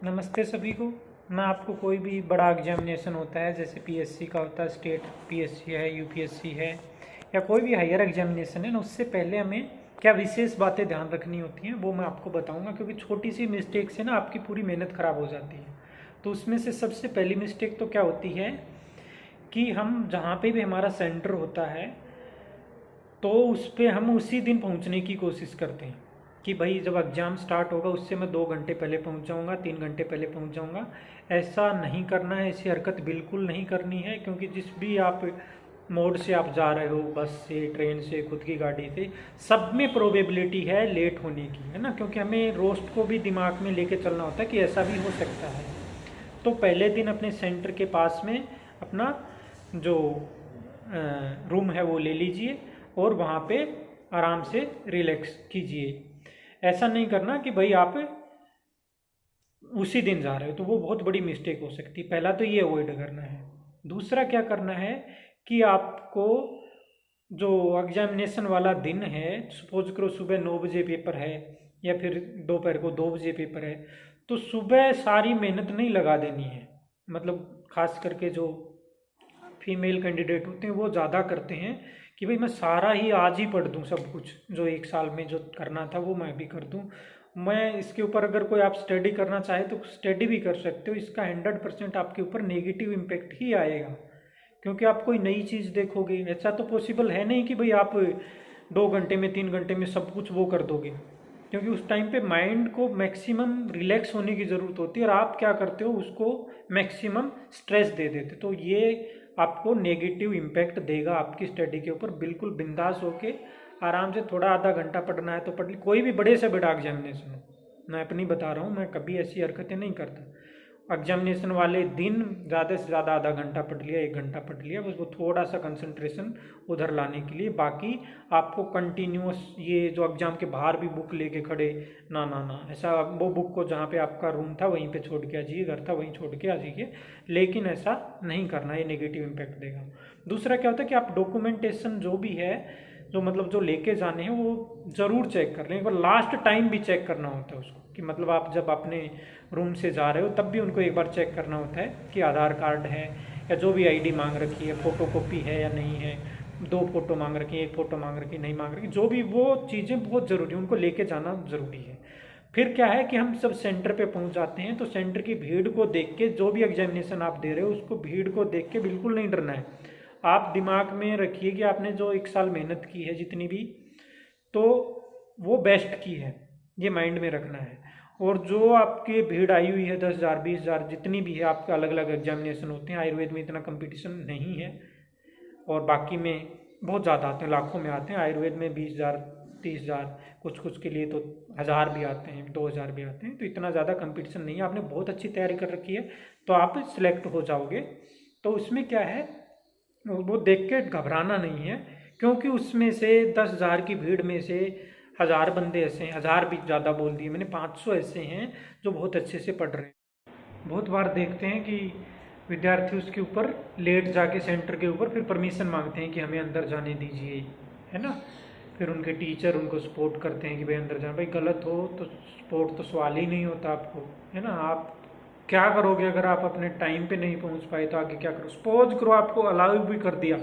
नमस्ते सभी को। मैं आपको कोई भी बड़ा एग्जामिनेशन होता है, जैसे पीएससी का होता है, स्टेट पीएससी है, यूपीएससी है, या कोई भी हायर एग्जामिनेशन है ना, उससे पहले हमें क्या विशेष बातें ध्यान रखनी होती हैं वो मैं आपको बताऊंगा। क्योंकि छोटी सी मिस्टेक से ना आपकी पूरी मेहनत ख़राब हो जाती है। तो उसमें से सबसे पहली मिस्टेक तो क्या होती है कि हम जहाँ पे भी हमारा सेंटर होता है तो उस पर हम उसी दिन पहुंचने की कोशिश करते हैं कि भाई जब एग्ज़ाम स्टार्ट होगा उससे मैं 2 घंटे पहले पहुंच जाऊंगा, 3 घंटे पहले पहुंच जाऊंगा। ऐसा नहीं करना है, ऐसी हरकत बिल्कुल नहीं करनी है। क्योंकि जिस भी आप मोड से आप जा रहे हो, बस से, ट्रेन से, खुद की गाड़ी से, सब में प्रोबेबिलिटी है लेट होने की, है ना। क्योंकि हमें रोस्ट को भी दिमाग में लेके चलना होता है कि ऐसा भी हो सकता है। तो पहले दिन अपने सेंटर के पास में अपना जो रूम है वो ले लीजिए और वहाँ पे आराम से रिलैक्स कीजिए। ऐसा नहीं करना कि भाई आप उसी दिन जा रहे हो, तो वो बहुत बड़ी मिस्टेक हो सकती है। पहला तो ये अवॉइड करना है। दूसरा क्या करना है कि आपको जो एग्जामिनेशन वाला दिन है, सपोज करो सुबह 9 बजे पेपर है या फिर दोपहर को 2 बजे पेपर है, तो सुबह सारी मेहनत नहीं लगा देनी है। मतलब खास करके जो फीमेल कैंडिडेट होते हैं वो ज़्यादा करते हैं कि भाई मैं सारा ही आज ही पढ़ दूँ, सब कुछ जो एक साल में जो करना था वो मैं भी कर दूँ। मैं इसके ऊपर अगर कोई आप स्टडी करना चाहे तो स्टडी भी कर सकते हो। इसका 100% आपके ऊपर नेगेटिव इम्पेक्ट ही आएगा। क्योंकि आप कोई नई चीज़ देखोगे, ऐसा तो पॉसिबल है नहीं कि भाई आप 2 घंटे में, 3 घंटे में सब कुछ वो कर दोगे। क्योंकि उस टाइम पे माइंड को मैक्सिमम रिलैक्स होने की ज़रूरत होती है और आप क्या करते हो, उसको मैक्सिमम स्ट्रेस दे देते। तो ये आपको नेगेटिव इम्पैक्ट देगा आपकी स्टडी के ऊपर। बिल्कुल बिंदास होके आराम से थोड़ा आधा घंटा पढ़ना है तो पढ़ ली। कोई भी बड़े से बड़ा एग्जामिनेशन हो, मैं अपनी बता रहा हूँ, मैं कभी ऐसी हरकतें नहीं करता। एग्जामिनेशन वाले दिन ज़्यादा से ज़्यादा आधा घंटा पढ़ लिया, 1 घंटा पढ़ लिया, बस वो थोड़ा सा कंसंट्रेशन उधर लाने के लिए। बाकी आपको कंटिन्यूस ये जो एग्जाम के बाहर भी बुक लेके खड़े, ना ना ना, ऐसा वो बुक को जहाँ पे आपका रूम था वहीं पे छोड़ के आ जाइए, घर था वहीं छोड़ के आ जाइए। लेकिन ऐसा नहीं करना, ये नेगेटिव इम्पैक्ट देगा। दूसरा क्या होता है कि आप डॉक्यूमेंटेशन जो भी है, जो मतलब जो लेके जाने हैं, वो ज़रूर चेक कर लें। एक बार लास्ट टाइम भी चेक करना होता है उसको, कि मतलब आप जब अपने रूम से जा रहे हो तब भी उनको एक बार चेक करना होता है कि आधार कार्ड है या जो भी आईडी मांग रखी है, फोटो कॉपी है या नहीं है, 2 फोटो मांग रखी है, 1 फोटो मांग रखी है, नहीं मांग रखी, जो भी वो चीज़ें बहुत ज़रूरी है, उनको लेके जाना ज़रूरी है। फिर क्या है कि हम सब सेंटर पे पहुंच जाते हैं तो सेंटर की भीड़ को देख के, जो भी एग्जामिनेशन आप दे रहे हो उसको भीड़ को देख के बिल्कुल नहीं डरना है। आप दिमाग में रखिए कि आपने जो 1 साल मेहनत की है जितनी भी, तो वो बेस्ट की है, ये माइंड में रखना है। और जो आपकी भीड़ आई हुई है 10,000 20,000 जितनी भी है, आपके अलग अलग एग्जामिनेशन होते हैं। आयुर्वेद में इतना कंपटीशन नहीं है और बाकी में बहुत ज़्यादा आते हैं, लाखों में आते हैं। आयुर्वेद में 20,000 30,000, कुछ कुछ के लिए तो 1,000 भी आते हैं, 2,000 भी आते हैं। तो इतना ज़्यादा कंपटीशन नहीं है, आपने बहुत अच्छी तैयारी कर रखी है तो आप सिलेक्ट हो जाओगे। तो उसमें क्या है, वो देख के घबराना नहीं है। क्योंकि उसमें से 10,000 की भीड़ में से 1,000 बंदे ऐसे हैं, 1,000 भी ज़्यादा बोल दिए मैंने, 500 ऐसे हैं जो बहुत अच्छे से पढ़ रहे हैं। बहुत बार देखते हैं कि विद्यार्थी उसके ऊपर लेट जाके सेंटर के ऊपर फिर परमिशन मांगते हैं कि हमें अंदर जाने दीजिए, है ना। फिर उनके टीचर उनको सपोर्ट करते हैं कि भाई अंदर जाना। भाई गलत हो तो सपोर्ट तो सवाल ही नहीं होता आपको, है ना। आप क्या करोगे अगर आप अपने टाइम पे नहीं पहुंच पाए तो आगे क्या करो। सपोज करो आपको अलाउ भी कर दिया,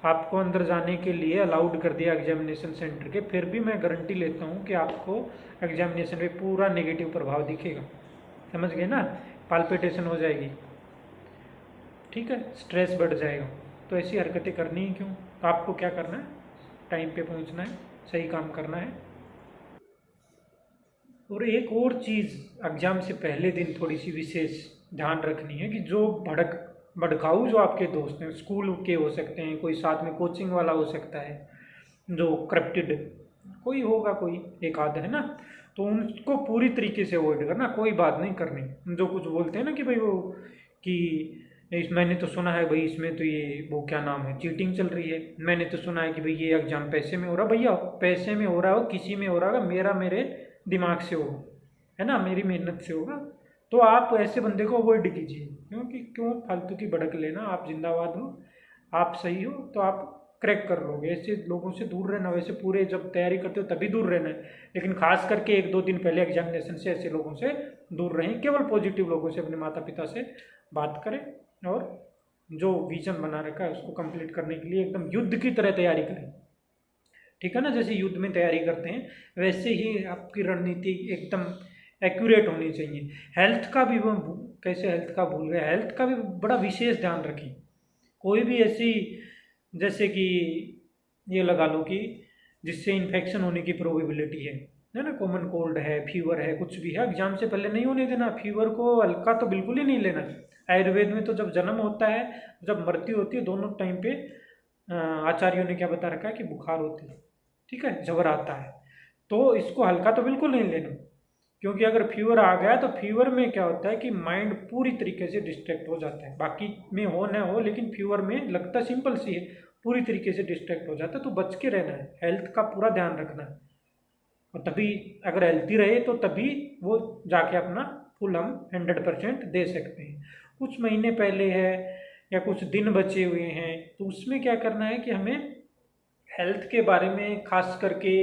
आपको अंदर जाने के लिए अलाउड कर दिया एग्जामिनेशन सेंटर के, फिर भी मैं गारंटी लेता हूँ कि आपको एग्जामिनेशन पे पूरा नेगेटिव प्रभाव दिखेगा। समझ गए ना, पाल्पिटेशन हो जाएगी, ठीक है, स्ट्रेस बढ़ जाएगा। तो ऐसी हरकतें करनी ही क्यों। तो आपको क्या करना है, टाइम पे पहुंचना है, सही काम करना है। और एक और चीज़ एग्जाम से पहले दिन थोड़ी सी विशेष ध्यान रखनी है कि जो भड़काऊ जो आपके दोस्त हैं, स्कूल के हो सकते हैं, कोई साथ में कोचिंग वाला हो सकता है, जो करप्टेड कोई होगा, कोई एक आध, है ना। तो उनको पूरी तरीके से अवॉइड करना, कोई बात नहीं करनी। जो कुछ बोलते हैं ना कि भाई वो कि मैंने तो सुना है भाई इसमें तो ये वो क्या नाम है, चीटिंग चल रही है, मैंने तो सुना है कि भाई ये एग्जाम पैसे में हो रहा। भैया पैसे में हो रहा हो, किसी में हो रहा होगा, मेरा मेरे दिमाग से होगा, है ना, मेरी मेहनत से होगा। तो आप ऐसे बंदे को अवॉइड कीजिए। क्योंकि क्यों फालतू की भड़क लेना। आप जिंदाबाद हो, आप सही हो तो आप क्रैक कर लोगे। ऐसे लोगों से दूर रहना, वैसे पूरे जब तैयारी करते हो तभी दूर रहना है, लेकिन खास करके 1-2 दिन पहले एग्जामिनेशन से ऐसे लोगों से दूर रहें। केवल पॉजिटिव लोगों से, अपने माता पिता से बात करें और जो विजन बना रखा है उसको कंप्लीट करने के लिए एकदम युद्ध की तरह तैयारी करें। ठीक है ना, जैसे युद्ध में तैयारी करते हैं वैसे ही आपकी रणनीति एकदम एक्यूरेट होनी चाहिए। हेल्थ का भी वो कैसे हेल्थ का भूल गए, हेल्थ का भी बड़ा विशेष ध्यान रखें। कोई भी ऐसी, जैसे कि ये लगा लो कि जिससे इन्फेक्शन होने की प्रोबेबिलिटी है ना, कॉमन कोल्ड है, फीवर है, कुछ भी है, एग्जाम से पहले नहीं होने देना। फीवर को हल्का तो बिल्कुल ही नहीं लेना। आयुर्वेद में तो जब जन्म होता है, जब मृत्यु होती है, दोनों टाइम पे आचार्यों ने क्या बता रखा है कि बुखार होती है, ठीक है, जबर आता है, तो इसको हल्का तो बिल्कुल नहीं लेना। क्योंकि अगर फीवर आ गया तो फीवर में क्या होता है कि माइंड पूरी तरीके से डिस्ट्रैक्ट हो जाता है। बाकी में हो ना हो, लेकिन फीवर में लगता सिंपल सी है, पूरी तरीके से डिस्ट्रैक्ट हो जाता है। तो बच के रहना है, हेल्थ का पूरा ध्यान रखना है, और तभी अगर हेल्थी रहे तो तभी वो जाके अपना फुल हम 100% दे सकते हैं। कुछ महीने पहले है या कुछ दिन बचे हुए हैं, तो उसमें क्या करना है कि हमें हेल्थ के बारे में खास करके,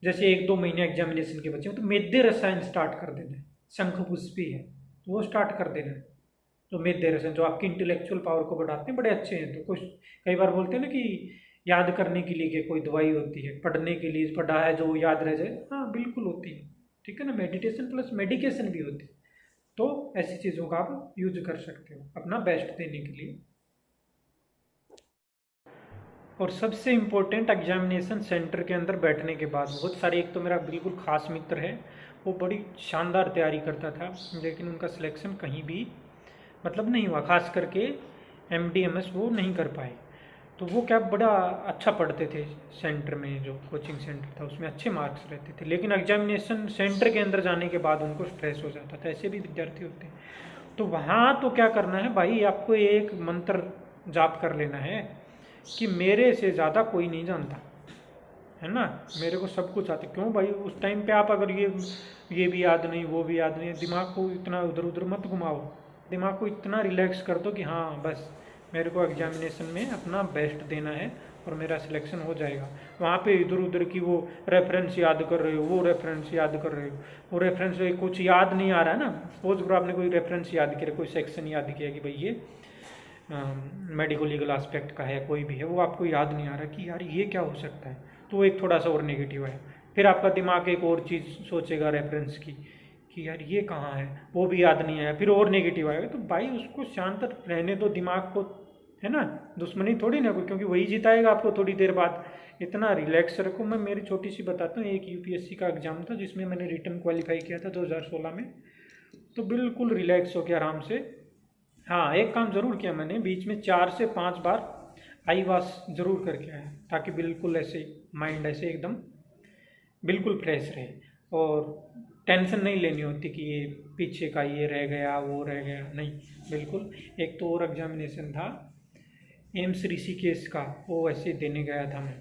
जैसे 1-2 महीने एग्जामिनेशन के बच्चे हैं तो मेदे रसायन स्टार्ट कर देना है। शंखपुष्पी है तो वो स्टार्ट कर देना है। तो मेदे रसायन जो आपकी इंटेलेक्चुअल पावर को बढ़ाते हैं, बड़े अच्छे हैं। तो कुछ कई बार बोलते हैं ना कि याद करने के लिए कि कोई दवाई होती है, पढ़ने के लिए पढ़ा है जो याद रह जाए, हाँ बिल्कुल होती है, ठीक है ना। मेडिटेशन प्लस मेडिकेशन भी होती है। तो ऐसी चीज़ों का आप यूज कर सकते हो अपना बेस्ट देने के लिए। और सबसे इम्पोर्टेंट, एग्जामिनेशन सेंटर के अंदर बैठने के बाद बहुत सारे, एक तो मेरा बिल्कुल खास मित्र है, वो बड़ी शानदार तैयारी करता था, लेकिन उनका सिलेक्शन कहीं भी मतलब नहीं हुआ। खास करके MDMS वो नहीं कर पाए। तो वो क्या बड़ा अच्छा पढ़ते थे सेंटर में, जो कोचिंग सेंटर था उसमें अच्छे मार्क्स रहते थे, लेकिन एग्जामिनेशन सेंटर के अंदर जाने के बाद उनको स्ट्रेस हो जाता था। ऐसे भी विद्यार्थी होते हैं। तो वहाँ तो क्या करना है भाई, आपको एक मंत्र जाप कर लेना है कि मेरे से ज़्यादा कोई नहीं जानता, है ना, मेरे को सब कुछ आता। क्यों भाई, उस टाइम पे आप अगर ये भी याद नहीं, वो भी याद नहीं, दिमाग को इतना उधर उधर मत घुमाओ। दिमाग को इतना रिलैक्स कर दो कि हाँ बस मेरे को एग्जामिनेशन में अपना बेस्ट देना है और मेरा सिलेक्शन हो जाएगा। वहाँ पे इधर उधर की वो रेफरेंस याद कर रहे हो, वो रेफरेंस याद कर रहे हो, वो रेफरेंस कुछ याद नहीं आ रहा है ना। सपोज करो आपने कोई रेफरेंस याद किया, कोई सेक्शन याद किया कि भाई ये मेडिको लीगल एस्पेक्ट का है, कोई भी है, वो आपको याद नहीं आ रहा कि यार ये क्या हो सकता है, तो एक थोड़ा सा और नेगेटिव है। फिर आपका दिमाग एक और चीज़ सोचेगा रेफरेंस की कि यार ये कहाँ है, वो भी याद नहीं आया, फिर और नेगेटिव आएगा। तो भाई उसको शांत रहने दो दिमाग को, है ना, दुश्मनी थोड़ी ना कोई, क्योंकि वही जिताएगा आपको थोड़ी देर बाद। इतना रिलैक्स रखो। मैं मेरी छोटी सी बताता हूँ, एक UPSC का एग्ज़ाम था जिसमें मैंने रिटर्न क्वालिफाई किया था 2016 में। तो बिल्कुल रिलैक्स हो के आराम से, हाँ एक काम ज़रूर किया मैंने, बीच में 4 से 5 बार आई वॉश ज़रूर करके आया, ताकि बिल्कुल ऐसे माइंड ऐसे एकदम बिल्कुल फ्रेश रहे और टेंशन नहीं लेनी होती कि ये पीछे का ये रह गया, वो रह गया, नहीं बिल्कुल। एक तो और एग्जामिनेशन था एम्स ऋषिकेश का, वो ऐसे देने गया था मैं,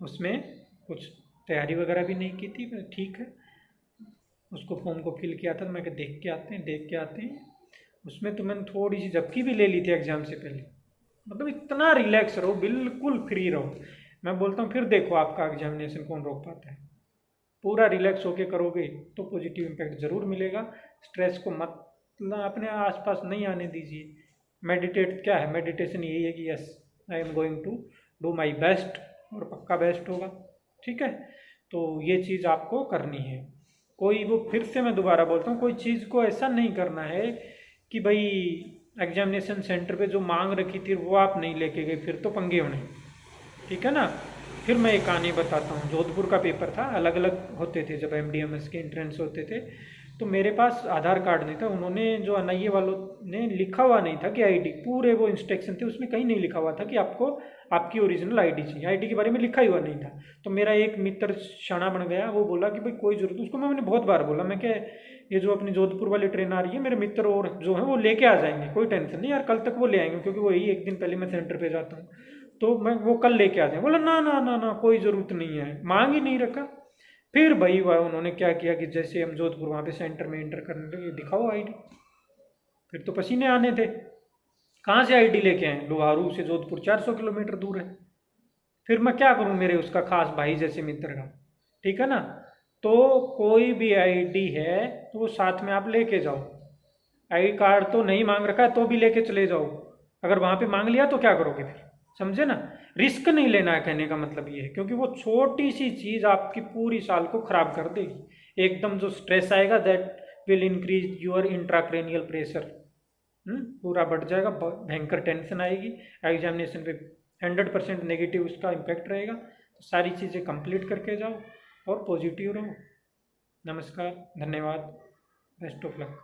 उसमें कुछ तैयारी वगैरह भी नहीं की थी, ठीक है, उसको फॉर्म को फिल किया था। तो मैं देख के आते हैं उसमें तो मैंने थोड़ी सी झपकी भी ले ली थी एग्ज़ाम से पहले। मतलब इतना रिलैक्स रहो, बिल्कुल फ्री रहो। मैं बोलता हूँ फिर देखो आपका एग्जामिनेशन कौन रोक पाता है। पूरा रिलैक्स होके करोगे तो पॉजिटिव इम्पैक्ट ज़रूर मिलेगा। स्ट्रेस को मत अपने आसपास नहीं आने दीजिए। मेडिटेट क्या है, मेडिटेशन यही है कि yes I am going to do my best, और पक्का बेस्ट होगा, ठीक है। तो ये चीज़ आपको करनी है। कोई वो, फिर से मैं दोबारा बोलता हूँ, कोई चीज़ को ऐसा नहीं करना है कि भाई एग्जामिनेशन सेंटर पे जो मांग रखी थी वो आप नहीं लेके गए, फिर तो पंगे होने, ठीक है ना। फिर मैं एक कहानी बताता हूँ। जोधपुर का पेपर था, अलग अलग होते थे जब MDMS के एंट्रेंस होते थे, तो मेरे पास आधार कार्ड नहीं था। उन्होंने जो NIA वालों ने लिखा हुआ नहीं था कि ID, पूरे वो इंस्ट्रक्शन थे उसमें कहीं नहीं लिखा हुआ था कि आपको आपकी ओरिजिनल ID चाहिए, ID के बारे में लिखा ही हुआ नहीं था। तो मेरा एक मित्र शाना बन गया, वो बोला कि भाई कोई जरूरत, उसको मैंने बहुत बार बोला, मैं क्या ये जो अपनी जोधपुर वाली ट्रेन आ रही है, मेरे मित्र और जो है वो लेके आ जाएंगे, कोई टेंशन नहीं यार, कल तक वो ले आएंगे, क्योंकि वही एक दिन पहले मैं सेंटर पे जाता हूँ, तो मैं वो कल लेके आ जाएंगे। बोला ना ना ना ना, कोई ज़रूरत नहीं है, मांग ही नहीं रखा। फिर भाई वह उन्होंने क्या किया कि जैसे हम जोधपुर वहाँ पे सेंटर में एंटर करने लगे, दिखाओ ID। फिर तो पसीने आने थे, कहाँ से ID लेके आए, लोहारू से जोधपुर 400 किलोमीटर दूर है, फिर मैं क्या करूँ मेरे उसका खास भाई जैसे मित्र का, ठीक है ना। तो कोई भी आईडी है तो वो साथ में आप लेके जाओ। आई कार्ड तो नहीं मांग रखा है तो भी लेके चले जाओ, अगर वहां पे मांग लिया तो क्या करोगे फिर, समझे ना। रिस्क नहीं लेना है कहने का मतलब ये है, क्योंकि वो छोटी सी चीज आपकी पूरी साल को खराब कर देगी। एकदम जो स्ट्रेस आएगा that will increase your intracranial pressure, पूरा बढ़ जाएगा, भयंकर टेंशन आएगी एग्जामिनेशन पे, 100% नेगेटिव उसका इम्पैक्ट रहेगा। तो सारी चीज़ें कंप्लीट करके जाओ और पॉजिटिव रहो। नमस्कार, धन्यवाद, बेस्ट ऑफ लक।